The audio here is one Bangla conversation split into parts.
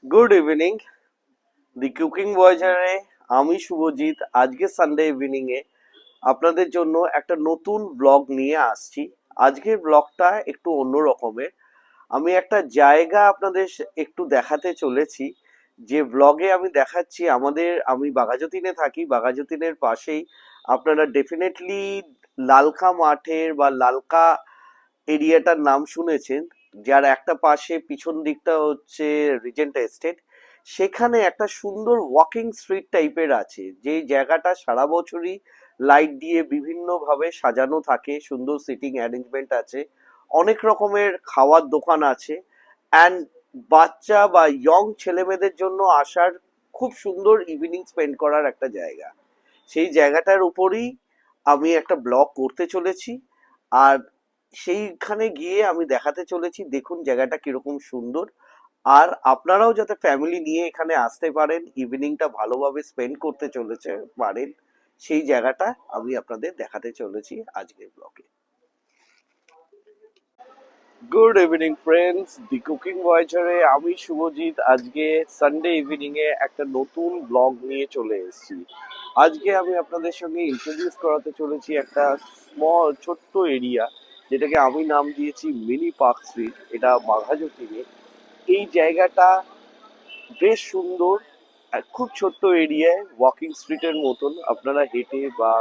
Good evening. দি কুকিং ভয়েজারে আমি শুভজিৎ আজকে সানডে ইভিনিং এ আপনাদের জন্য একটা নতুন ব্লগ নিয়ে আসছি। আজকের ব্লগটা একটু অন্য রকমের। আমি একটা জায়গা আপনাদের একটু দেখাতে চলেছি। যে ব্লগে আমি দেখাচ্ছি আমি বাঘাযতীনে থাকি, বাঘাযতীনের পাশেই আপনারা ডেফিনেটলি লালকা মাঠের বা লালকা এরিয়াটার নাম শুনেছেন, যার একটা পাশে পিছন দিকটা হচ্ছে রিজেন্ট এস্টেট। সেখানে একটা সুন্দর ওয়াকিং স্ট্রিট টাইপের আছে, যে জায়গাটা সারা বছরই লাইট দিয়ে বিভিন্ন ভাবে সাজানো থাকে, সুন্দর সিটিং অ্যারেঞ্জমেন্ট আছে, অনেক রকমের খাওয়ার দোকান আছে, অ্যান্ড বাচ্চা বা ইয়ং ছেলেমেয়েদের জন্য আসার খুব সুন্দর ইভিনিং স্পেন্ড করার একটা জায়গা। সেই জায়গাটার উপরেই আমি একটা ব্লগ করতে চলেছি। আর সেইখানে গিয়ে আমি দেখাতে চলেছি, দেখুন জায়গাটা কিরকম সুন্দর। আর আপনারাও যাতে ফ্যামিলি নিয়ে এখানে আসতে পারেন, ইভিনিংটা ভালোভাবে স্পেন্ড করতে চলেছে পারেন, সেই জায়গাটা আমি আপনাদের দেখাতে চলেছি আজকের ব্লগে। গুড ইভিনিং ফ্রেন্ডস, দি কুকিং ভয়েজারে আমি শুভজিৎ আজকে সানডে ইভিনিং এ একটা নতুন ব্লগ নিয়ে চলে এসেছি। আজকে আমি আপনাদের সঙ্গে ইন্ট্রোডিউস করাতে চলেছি একটা ছোট্ট এরিয়া, যেটাকে আমি নাম দিয়েছি মিনি পার্ক স্ট্রিট। এটা বাঘাযতীনে। এই জায়গাটা বেশ সুন্দর, আর খুব ছোট্ট এরিয়ায় ওয়াকিং স্ট্রিটের মতন আপনারা হেঁটে বা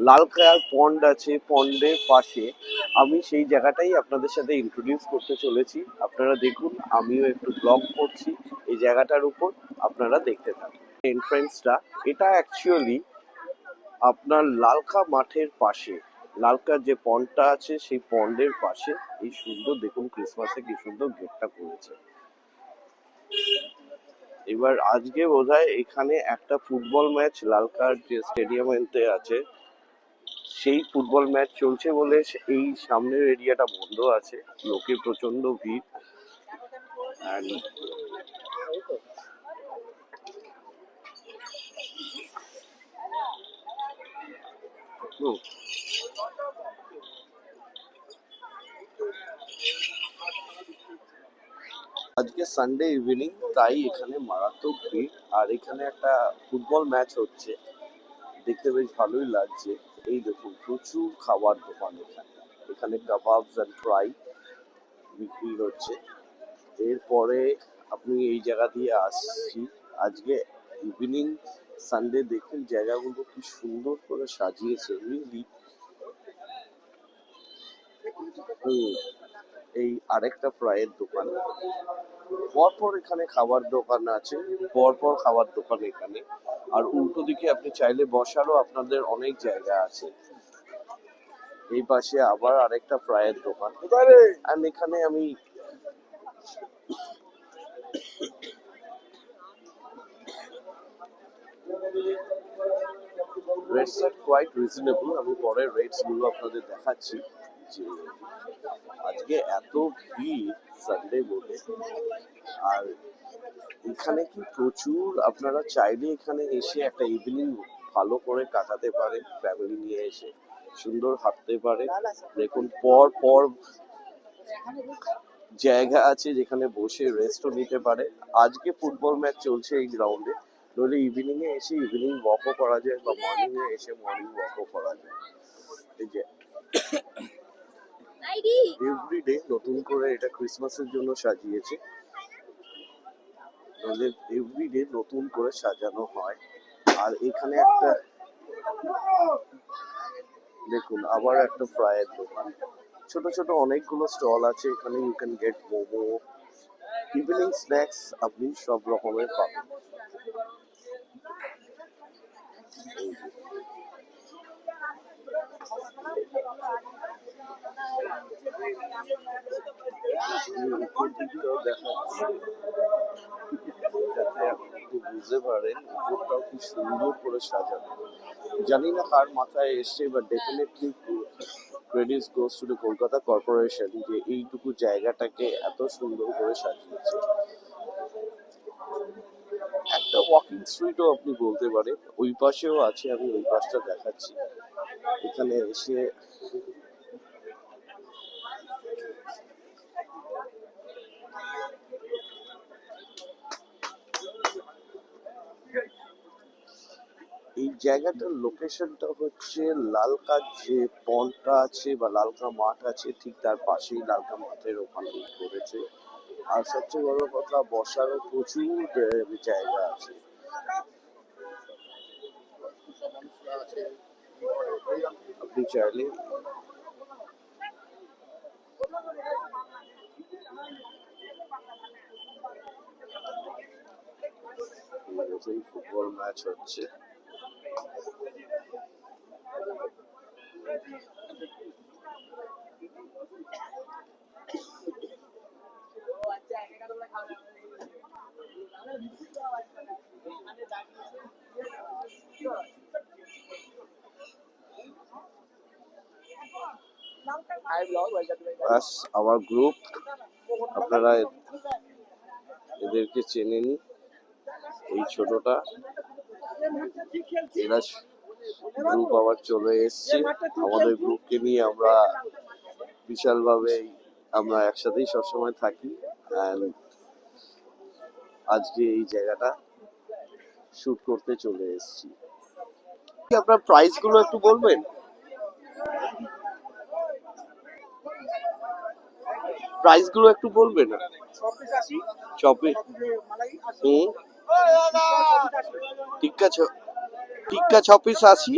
লালখায়ার পন্ড আছে, পন্ডের পাশে আমি সেই জায়গাটাই আপনাদের সাথে ইন্ট্রোডিউস করতে চলেছি। আপনারা দেখুন, আমিও একটু ব্লগ করছি এই জায়গাটার উপর, আপনারা দেখতে থাকুন। এন্ট্রান্সটা এটা অ্যাকচুয়ালি আপনার লালখা মাঠের পাশে, লালকার যে পন্ডটা আছে সেই পন্ডের পাশে এই সুন্দর, দেখুন ক্রিসমাসে কি সুন্দর গেটটা করেছে। এবার আজকে বোধহয় এখানে একটা ফুটবল ম্যাচ লালকার যে স্টেডিয়ামেতে আছে, সেই ফুটবল ম্যাচ চলছে বলে এই সামনের এরিয়াটা বন্ধ আছে, লোকে প্রচন্ড ভিড়। And হুম, আজকে সানডে ইভিনিং, তাই এখানে মারাত্মক ভিড়। আর এখানে একটা ফুটবল ম্যাচ হচ্ছে, দেখতে বেশ ভালোই লাগছে। এই দেখুন প্রচুর খাবার দোকান এখানে। এখানে কাবাবস অ্যান্ড ফ্রাই বিক্রি হচ্ছে। এরপরে আপনি এই জায়গা দিয়ে আসছি আজকে ইভিনিং সানডে, দেখুন জায়গাগুলো কি সুন্দর করে সাজিয়েছে রিয়েলি। এই আরেকটা ফ্রাইয়ের দোকান, পরপর এখানে খাবার দোকান আছে, পরপর খাবার দোকান এখানে। আর উল্টো দিকে আপনি চাইলে বসারও আপনাদের অনেক জায়গা আছে। এই পাশে আবার আরেকটা ফ্রাইয়ের দোকান। আর এখানে আমি রেটস আর কোয়াইট রিজনেবল। আমি পরে রেটস গুলো আপনাদের দেখাচ্ছি। যে আজকে এত ভিড় সানডে বলে। আর এখানে কি প্রচুর, আপনারা চাইলে এখানে এসে একটা ইভিনিং ভালো করে কাটাতে পারেন, ফ্যামিলি নিয়ে এসে সুন্দর হাঁটতে পারেন। দেখুন পর পর জায়গা আছে যেখানে বসে রেস্টও নিতে পারে। আজকে ফুটবল ম্যাচ চলছে এই গ্রাউন্ডে, নইলে ইভিনিং এ এসে ইভিনিং ওয়াকও করা যায়, বা মর্নিং এ এসে মর্নিং ওয়াকও করা যায়। এই যে এভরিডে নতুন করে এটা ক্রিসমাসের জন্য সাজিয়েছে, নইলে এভরিডে নতুন করে সাজানো হয়। আর এখানে একটা দেখুন আবার একটা ফ্রাইয়ের দোকান, ছোট ছোট অনেকগুলো স্টল আছে এখানে। You can get momo, evening snacks আপনি সব রকমের পাবেন। উপর দিকটাও দেখাচ্ছি যাতে আপনি একটু বুঝতে পারেন উপরটাও কি সুন্দর করে সাজানো। জানি না কার মাথায় এসছে, but definitely credit goes to the Kolkata corporation, যে এইটুকু জায়গাটাকে এত সুন্দর করে সাজিয়েছে। একটা ওয়াকিং স্ট্রিটও আপনি বলতে পারেন, ওই পাশেও আছে, আমি ওই পাশটা দেখাচ্ছি। এখানে এসে জায়গাটার লোকেশনটা হচ্ছে লালকা যে পন্ডটা আছে বা লালকা মাঠ আছে ঠিক তার পাশেই লালকা মাঠের ওখানে করেছে। আর সবচেয়ে বড় কথা বসারও প্রচুর জায়গা আছে। আপনি চাইলে ফুটবল ম্যাচ হচ্ছে। বাস আমার গ্রুপ, আপনারা এদেরকে চেনেনি। এই ছোটটা এরা গ্রুপ আবার চলে এসছে। আমাদের গ্রুপকে নিয়ে আমরা বিশালভাবে আমরা একসাথেই সবসময় থাকি। আজকে এই জায়গাটা শুট করতে চলে এসেছি। আপনার প্রাইস গুলো একটু বলবেন? প্রাইস গুলো একটু বলবেন? চপে টিক্কা 6 পিস 80,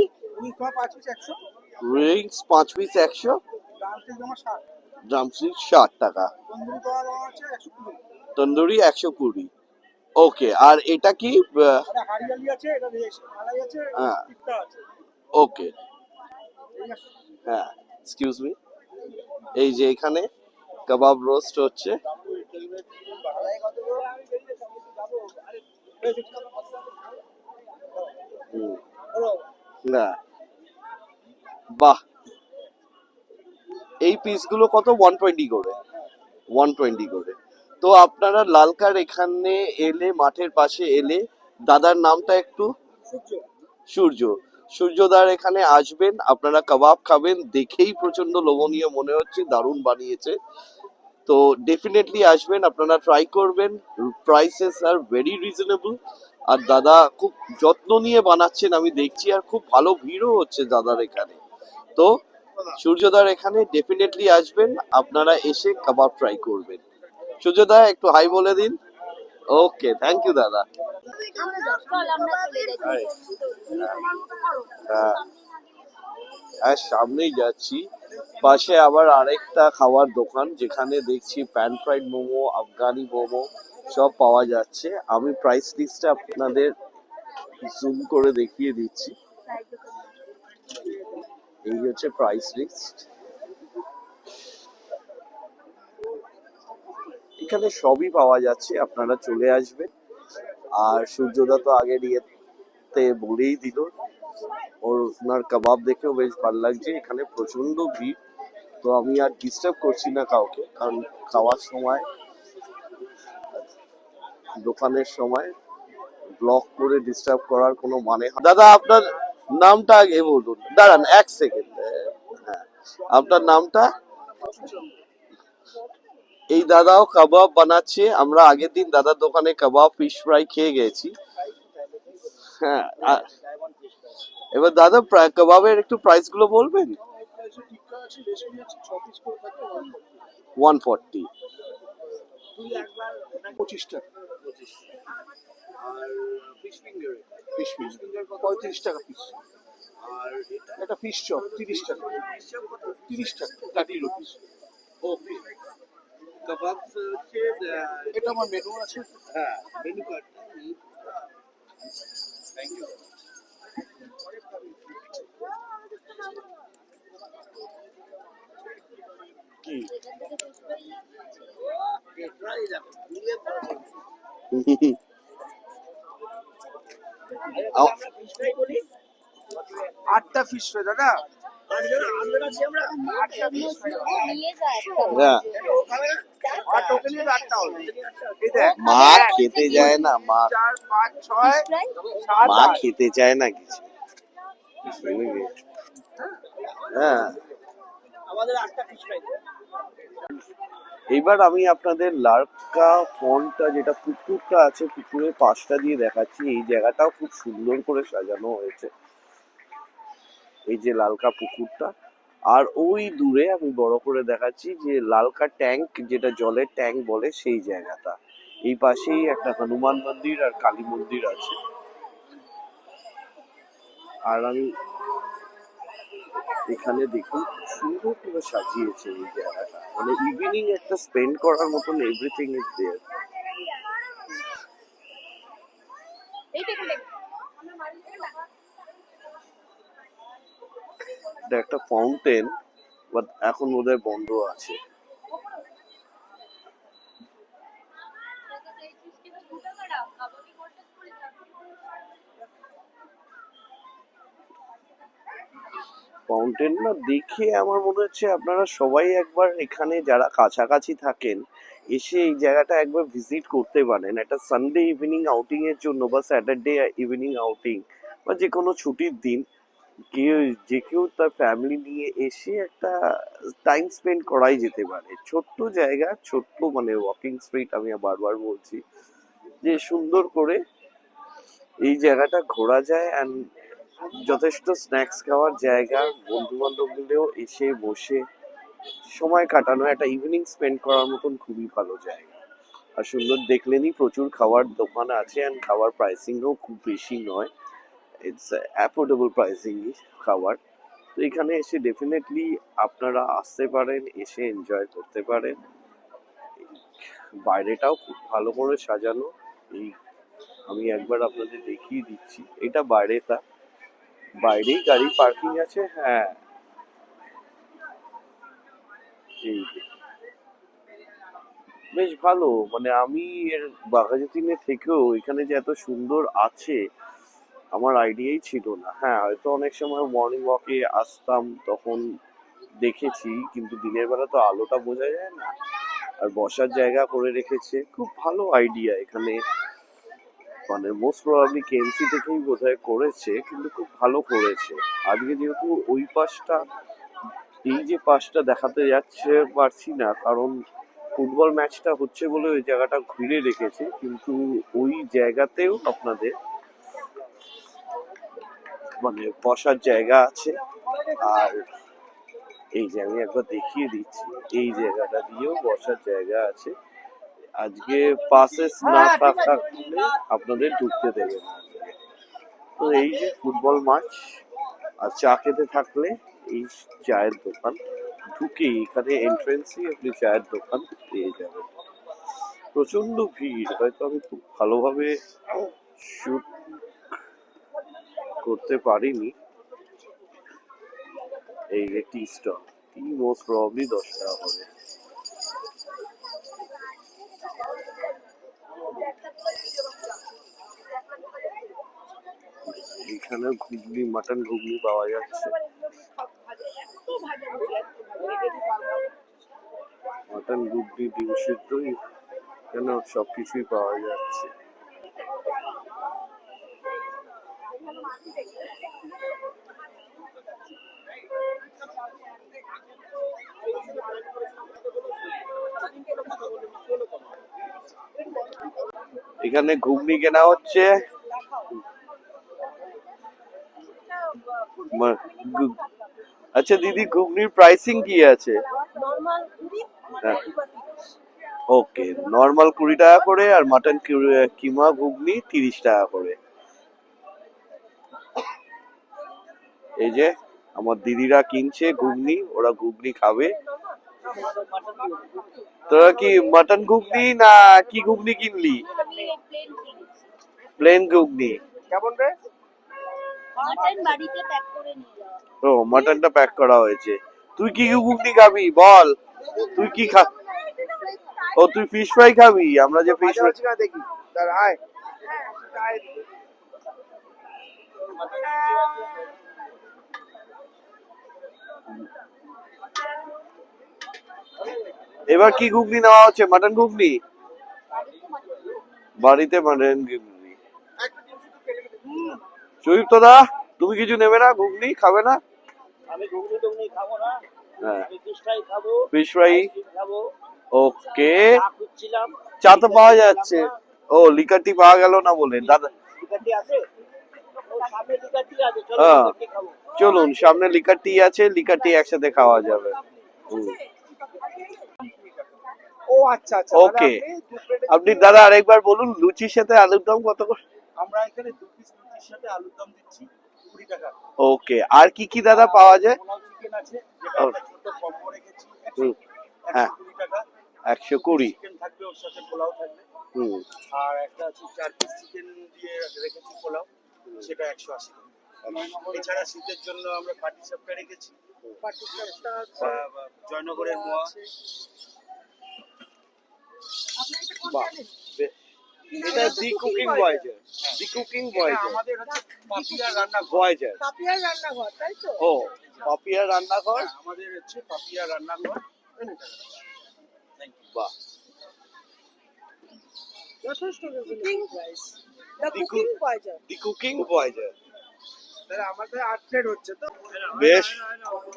রিংস 5 পিস 100, ড্রামস্টিক 60 টাকা, তন্দুরি 120। ওকে, আর এটা কি? ওকে, হ্যাঁ, এক্সকিউজ মি। এই যে এখানে কাবাব রোস্ট হচ্ছে। না, বাহ, এই পিসগুলো কত? 120 করে, 120 করে। তো আপনারা লালকার এখানে এলে, মাঠের পাশে এলে, দাদার নামটা একটু? সূর্য। সূর্যদার এখানে আসবেন, আপনারা কাবাব খাবেন, দেখেই প্রচন্ড লোভনীয় মনে হচ্ছে, দারুণ বানিয়েছে। তো ডেফিনেটলি আসবেন, আপনারা ট্রাই করবেন। Prices are very reasonable. আর দাদা খুব যত্ন নিয়ে বানাচ্ছেন আমি দেখছি, আর খুব ভালো ভিড়ও হচ্ছে দাদার এখানে। তো সূর্যদার এখানে ডেফিনেটলি আসবেন, আপনারা এসে কাবাব ট্রাই করবেন। সূর্যদা একটু হাই বলে দিন। ওকে, থ্যাংক ইউ দাদা। হ্যাঁ, সামনেই যাচ্ছি। পাশে আবার আরেকটা খাওয়ার দোকান, যেখানে দেখছি প্যান ফ্রাইড মোমো, আফগানি মোমো সব পাওয়া যাচ্ছে। আমি প্রাইস লিস্টটা আপনাদের জুম করে দেখিয়ে দিচ্ছি। এই হচ্ছে প্রাইস লিস্ট। এখানে সবই পাওয়া যাচ্ছে, আপনারা চলে আসবেন। আর সূর্যদা তো আগের ইয়েতে বলেই দিল, ওনার কাবাব দেখেও বেশ ভালো লাগছে। এখানে প্রচন্ড ভিড়, তো আমি আর ডিস্টার্ব করছি না কাউকে, কারণ খাওয়ার সময়, দোকানের সময় ব্লগ করে ডিস্টার্ব করার কোনো মানে। দাদা আপনার নামটা আগে বলুন। দাঁড়ান 1 সেকেন্ড। হ্যাঁ, আপনার নামটা? এই দাদাও কাবাব বানাচ্ছে। আমরা আগের দিন দাদার দোকানে কাবাব, ফিশ ফ্রাই খেয়ে গেছি। হ্যাঁ, এবার দাদা কাবাবের একটু প্রাইস গুলো বলবেন? 140। 25 টাকা। আর ফিশ ফিঙ্গার? ফিশ ফিঙ্গার 35 টাকা পিস। আর এটা ফিশ চপ 30 টাকা। 30 টাকা, 30 রুপিস। ওকে, কাবাব হচ্ছে এটা আমার মেনু আছে। হ্যাঁ, মেনু কার্ডটা। Thank you. আটটা ফিশ ফ্রাই দাদা। মা খেতে যায় না, মা খেতে চায় না কিছু। হ্যাঁ, এইবার আমি আপনাদের লালকা পন্ডটা, যেটা পুকুরটা আছে, পুকুরের পাশটা দিয়ে দেখাচ্ছি। এই জায়গাটাও খুব সুন্দর করে সাজানো হয়েছে। এই যে লালকা পুকুরটা, আর ওই দূরে আমি বড় করে দেখাচ্ছি যে লালকা ট্যাঙ্ক, যেটা জলের ট্যাঙ্ক বলে সেই জায়গাটা। এই পাশেই একটা হনুমান মন্দির আর কালী মন্দির আছে। আর আমি এখানে দেখুন খুব সুন্দর করে সাজিয়েছে এই জায়গাটা, মানে ইভিনিং একটা স্পেন্ড করার মতন এভরিথিং ইজ দেয়ার। এটা একটা ফাউন্টেন, বাট এখন বোধহয় বন্ধ আছে। ফাউন্টেন না দেখে আমার মনে হচ্ছে আপনারা সবাই একবার এখানে যারা কাছাকাছি থাকেন এসে এই জায়গাটা একবার ভিজিট করতে পারেন, একটা সানডে ইভিনিং আউটিং এর জন্য বা স্যাটারডে ইভিনিং আউটিং বা যে কোনো ছুটির দিন যে কেউ তার ফ্যামিলি নিয়ে এসে একটা টাইম স্পেন্ড করাই যেতে পারে। ছোট্ট জায়গা, ছোট্ট মানে ওয়াকিং স্ট্রিট, আমি বারবার বলছি যে সুন্দর করে এই জায়গাটা ঘোরা যায়। অ্যান্ড যথেষ্ট স্ন্যাক্স খাওয়ার জায়গা, বন্ধু বান্ধব মিলেও এসে বসে সময় কাটানো, একটা ইভিনিং স্পেন্ড করার মতন খুবই ভালো জায়গা। আর সুন্দর দেখলেনই প্রচুর খাবার দোকান আছে, অ্যান্ড খাবার প্রাইসিংও খুব বেশি নয়, ইটস অ্যাফোর্ডেবল প্রাইসিং খাবার। তো এখানে এসে ডেফিনেটলি আপনারা আসতে পারেন, এসে এনজয় করতে পারেন। বাইরেটাও খুব ভালো করে সাজানো। এই আমি একবার আপনাদের দেখিয়ে দিচ্ছি, এটা বাইরেটা, বাইরেই গাড়ি পার্কিং আছে। হ্যাঁ, এই যে বেশ ভালো, মানে আমি এর বাঘাযতীনে থেকেও এখানে যে এত সুন্দর আছে আমার আইডিয়াই ছিল না। হ্যাঁ, হয়তো অনেক সময় মর্নিং ওয়াকে আসতাম তখন দেখেছি, কিন্তু দিনের বেলা তো আলোটা বোঝা যায় না। আর বসার জায়গা করে রেখেছে, খুব ভালো আইডিয়া এখানে, মানে মোস্ট প্রবাবলি কেএমসি থেকেই বোধহয় করেছে, কিন্তু খুব ভালো করেছে। আজকে যেহেতু ওই পাশটা, এই যে পাশটা দেখাতে যাচ্ছে পারছি না কারণ ফুটবল ম্যাচটা হচ্ছে বলে ওই জায়গাটা ঘিরে রেখেছে, কিন্তু ওই জায়গাতেও আপনাদের মানে বসার জায়গা আছে। আর এই যে আমি একবার দেখিয়ে দিচ্ছি, এই জায়গাটা দিয়েও বসার জায়গা আছে। আজকে পাসেস না থাকলে আপনাদের ঢুকতে দেবে না আজকে। তো এই যে ফুটবল মাঠ, আর চা খেতে থাকলে এই চায়ের দোকান, ঢুকে এখানে এন্ট্রেন্সই আপনি চায়ের দোকান পেয়ে যাবেন। প্রচন্ড ভিড়, হয়তো আমি খুব ভালোভাবে শুট করতে পারিনি। এই যে টি স্টল, টি মোস্ট প্রবাবলি 10 টাকা হবে। এখানে ঘুগনি, মাটন ঘুগনি পাওয়া যাচ্ছে, মাটন ঘুগনি, ডিম সিদ্ধ, এখানে সবকিছুই পাওয়া যাচ্ছে। এখানে ঘুগনি কেনা হচ্ছে, আচ্ছা দিদি ঘুগনির প্রাইসিং কি আছে? ওকে, নর্মাল 20 টাকা করে, আর মাটন কিমা ঘুগনি 30 টাকা করে। এই যে আমার দিদিরা কিনছে ঘুগনি, ওরা ঘুগনি খাবে। তোরা কি মাটন ঘুগনি না কি ঘুগনি কিনলি? প্লেন ঘুগনি কেমন রে? মাটন বাড়িতে প্যাক করে নিয়ে যাও। ও, মাটনটা প্যাক করা হয়েছে। তুই কি ঘুগনি খাবি বল? তুই কি খা? ও, তুই ফিশ ফ্রাই খাবি? আমরা যে ফিশ ফ্রাই দেখি, তার আয় এবার কি ঘুগনি নেওয়া হচ্ছে? মাটন ঘুগনি, বাড়িতে মাটন ঘুগনি। সুদীপ্ত দা, তুমি কিছু নেবে না? ঘুগনি খাবে না? আমি ঘুগনি টুগনি খাবো না, হ্যাঁ, আমি ফিশ ফ্রাই খাবো, ফিশ ফ্রাই। আইসক্রিম খাবো। ওকে, চা খুঁজছিলাম, চা তো পাওয়া যাচ্ছে। ও, লিকার টি পাওয়া গেল না বলে দাদা। লিকারটি আছে? ও সামনে লিকারটি আছে, চলো হ্যাঁ, লিকারটি খাবো। চলুন, সামনে লিকার টি আছে, লিকার টি একসাথে খাওয়া যাবে। ও আচ্ছা আচ্ছা, ওকে, আপনি দাদা আরেকবার বলুন লুচির সাথে আলুর দম কত করে? আমরা এখানে 2 পিস লুচির সাথে আলুর দম দিচ্ছি 20 টাকা। ওকে, আর কি কি দাদা পাওয়া যায়? পোলাও চিকেন আছে, যেটা ও, একটা ছোট কম্বো রেখেছি, হুম, হ্যাঁ, 120 টাকা। 120। চিকেন থাকবে, ওর সাথে পোলাও থাকবে। হুম, আর একটা আছে 4 পিস চিকেন দিয়ে রেখেছি পোলাও, সেটা 180 টাকা। এছাড়া শীতের জন্য আমরা পাটি সাপটা রেখেছি। পাটি সাপটা জয়নগরের মোয়া। বাহ, এটা দি কুকিং ভয়েজার, দি কুকিং এটা ভয়েজার, আমাদের হচ্ছে পাপিয়া রান্নাঘর। ভয়েজার। পাপিয়ার রান্নাঘর, তাই তো? ও, পাপিয়া রান্নাঘর। হ্যাঁ, আমাদের হচ্ছে পাপিয়া রান্নাঘর। বাহ, যথেষ্ট cooking price. The the cooking Voyager. The cooking Voyager. তাহলে আমাদের 8 প্লেট হচ্ছে তো। বেশ,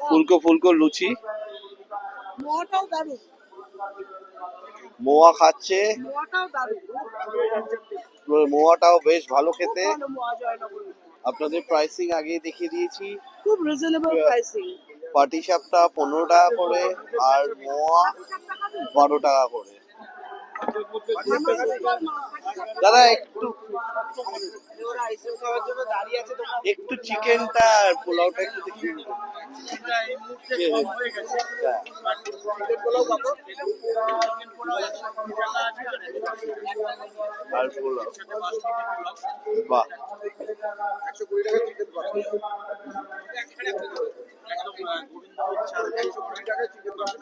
ফুলকো ফুলকো লুচি, মোয়াটাও দারুণ, মোয়া খাচ্ছে, মোয়াটাও দারুণ। মোয়াটাও বেশ ভালো খেতে। ভালো মোয়া জয়নগর। আপনাদের প্রাইসিং আগেই দেখিয়ে দিয়েছি। খুব রিজনেবল প্রাইসিং। পাটিসাপটা 15 টাকা করে, আর মোয়া 12 টাকা করে। দাদা একটু একটু চিকেনটা আর পোলাওটা একটু দেখিয়ে দিন। এটা এই মুহূর্তে কম হয়ে গেছে। চিকেন পোলাও কত? চিকেন পোলাও 120 টাকা আছে, আর পোলাও, বাহ, 120 টাকা চিকেন পোলাও। একদম গোবিন্দভোগ চাল 120 টাকা চিকেন পোলাও।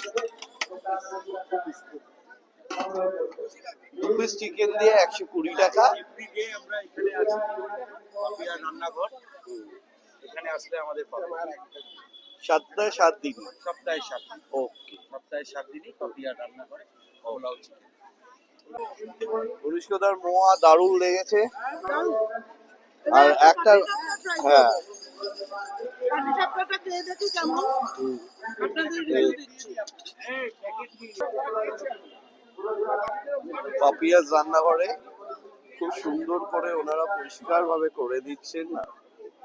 2 পিস চিকেন দিয়ে 120 টাকা। এভরিডে আমরা এখানে আছি, পাপিয়া রান্নাঘর। এখানে আসলে আমাদের পাবে। সপ্তাহে 7 দিন। সপ্তাহে 7 দিন। ওকে, সপ্তাহে 7 দিনই পাপিয়া রান্নাঘরে পোলাও চিকেন। অনুষ্কদার মোয়া দারুণ লেগেছে। আর একটা, হ্যাঁ, পাটিসাপটাটা খেয়ে দেখি কেমন, হুম, আপনাদের রিভিউ দিচ্ছি। পাপিয়াস রান্নাঘরে খুব সুন্দর করে ওনারা পরিষ্কার ভাবে করে দিচ্ছেন,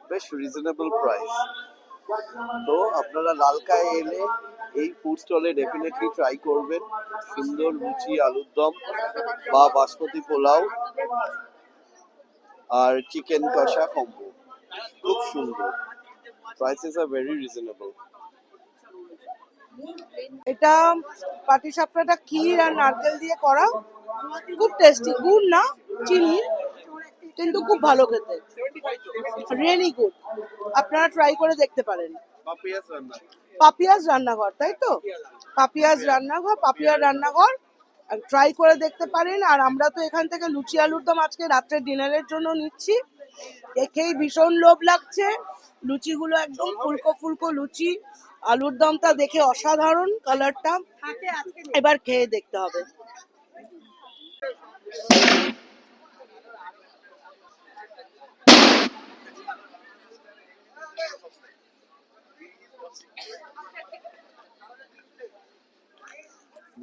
বেশ রিজনেবল প্রাইস। তো আপনারা লালকায় এলে এই ফুড স্টলে ডেফিনেটলি ট্রাই করবেন। সুন্দর লুচি, আলুর দম বা বাসমতি পোলাও আর চিকেন কষা কম্বো, খুব সুন্দর। Prices are very reasonable. এটা পাটিসাপটাটা ক্ষীর আর নারকেল দিয়ে করা, খুব টেস্টি। গুড় না, চিনি, কিন্তু খুব ভালো খেতে, রিয়েলি গুড। আপনারা ট্রাই করে দেখতে পারেন। পাপিয়াস রান্না, পাপিয়াস রান্নাঘর, তাই তো? পাপিয়াস রান্নাঘর, পাপিয়ার রান্নাঘর ট্রাই করে দেখতে পারেন। আর আমরা তো এখান থেকে লুচি আলুর দম আজকে রাত্রে ডিনারের জন্য নিচ্ছি। দেখেই ভীষণ লোভ লাগছে। লুচিগুলো একদম ফুলকো ফুলকো লুচি, আলুর দমটা দেখে অসাধারণ কালারটা। এবার খেয়ে দেখতে হবে।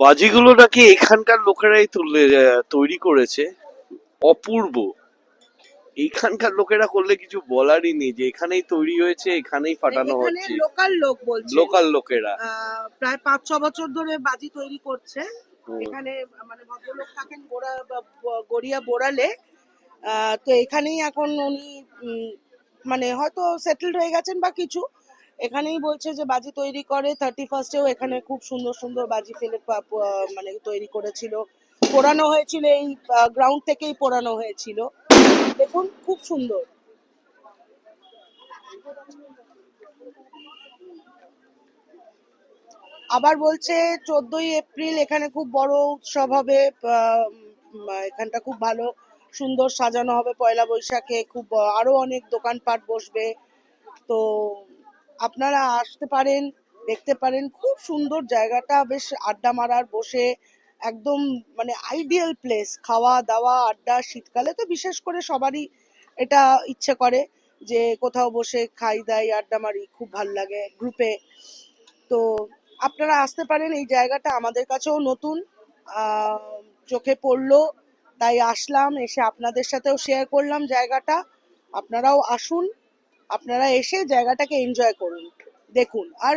বাজিগুলো নাকি এখানকার লোকেরাই তৈরি করেছে, অপূর্ব। এইখানকার লোকেরা করলে কিছু বলারই নেই, যে এখানেই তৈরি হয়েছে, এখানেই ফাটানো এখানে হচ্ছে। লোকাল লোক বলছে, লোকাল লোকেরা, প্রায় 5-6 বছর ধরে বাজি তৈরি করছে। হুম, এখানে মানে ভদ্রলোক থাকেন গড়িয়া বোড়ালে। তো এখানেই এখন উনি মানে হয়তো সেটেলড হয়ে গেছেন বা কিছু। এখানেই বলছে যে বাজি তৈরি করে। 31st-এও এখানে খুব সুন্দর সুন্দর বাজি ফেলে মানে তৈরি করেছিল, পোড়ানো হয়েছিল। এই গ্রাউন্ড থেকেই পোড়ানো হয়েছিল। দেখুন খুব সুন্দর। আবার বলছে 14ই এপ্রিল এখানে খুব বড় উৎসব হবে। এখানটা খুব ভালো সুন্দর সাজানো হবে। পয়লা বৈশাখে খুব আরো অনেক দোকানপাট বসবে। তো আপনারা আসতে পারেন, দেখতে পারেন। খুব সুন্দর জায়গাটা, বেশ আড্ডা মারার, বসে একদম মানে আইডিয়াল প্লেস। খাওয়া দাওয়া আড্ডা, শীতকালে তো বিশেষ করে সবারই এটা ইচ্ছে করে যে কোথাও বসে খাই দাই আড্ডা মারি, খুব ভাল লাগে গ্রুপে। তো আপনারা আসতে পারেন। এই জায়গাটা আমাদের কাছেও নতুন, চোখে পড়লো, তাই আসলাম, এসে আপনাদের সাথেও শেয়ার করলাম জায়গাটা। আপনারাও আসুন, আপনারা এসে জায়গাটাকে এনজয় করুন, দেখুন। আর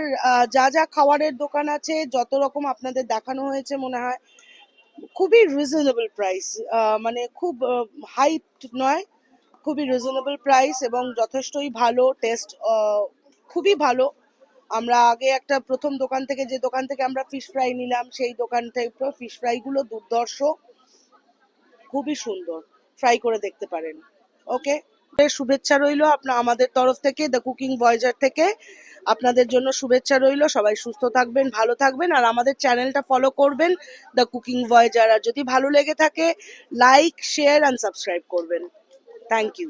যা যা খাবারের দোকান আছে, যত রকম আপনাদের দেখানো হয়েছে, মনে হয় খুবই রিজনেবল প্রাইস, মানে খুব হাইপ নয়, খুবই রিজনেবল প্রাইস এবং যথেষ্টই ভালো টেস্ট, খুবই ভালো। আমরা আগে একটা প্রথম দোকান থেকে, যে দোকান থেকে আমরা ফিশ ফ্রাই নিলাম, সেই দোকান থেকে ফিশ ফ্রাইগুলো দুর্ধর্ষ, খুবই সুন্দর, ট্রাই করে দেখতে পারেন। ওকে, শুভেচ্ছা রইলো আমাদের তরফ থেকে, দ্য কুকিং ভয়েজার থেকে আপনাদের জন্য শুভেচ্ছা রইলো। সবাই সুস্থ থাকবেন, ভালো থাকবেন, আর আমাদের চ্যানেলটা ফলো করবেন, দ্য কুকিং ভয়েজার। আর যদি ভালো লেগে থাকে, লাইক, শেয়ার অ্যান্ড সাবস্ক্রাইব করবেন। Thank you.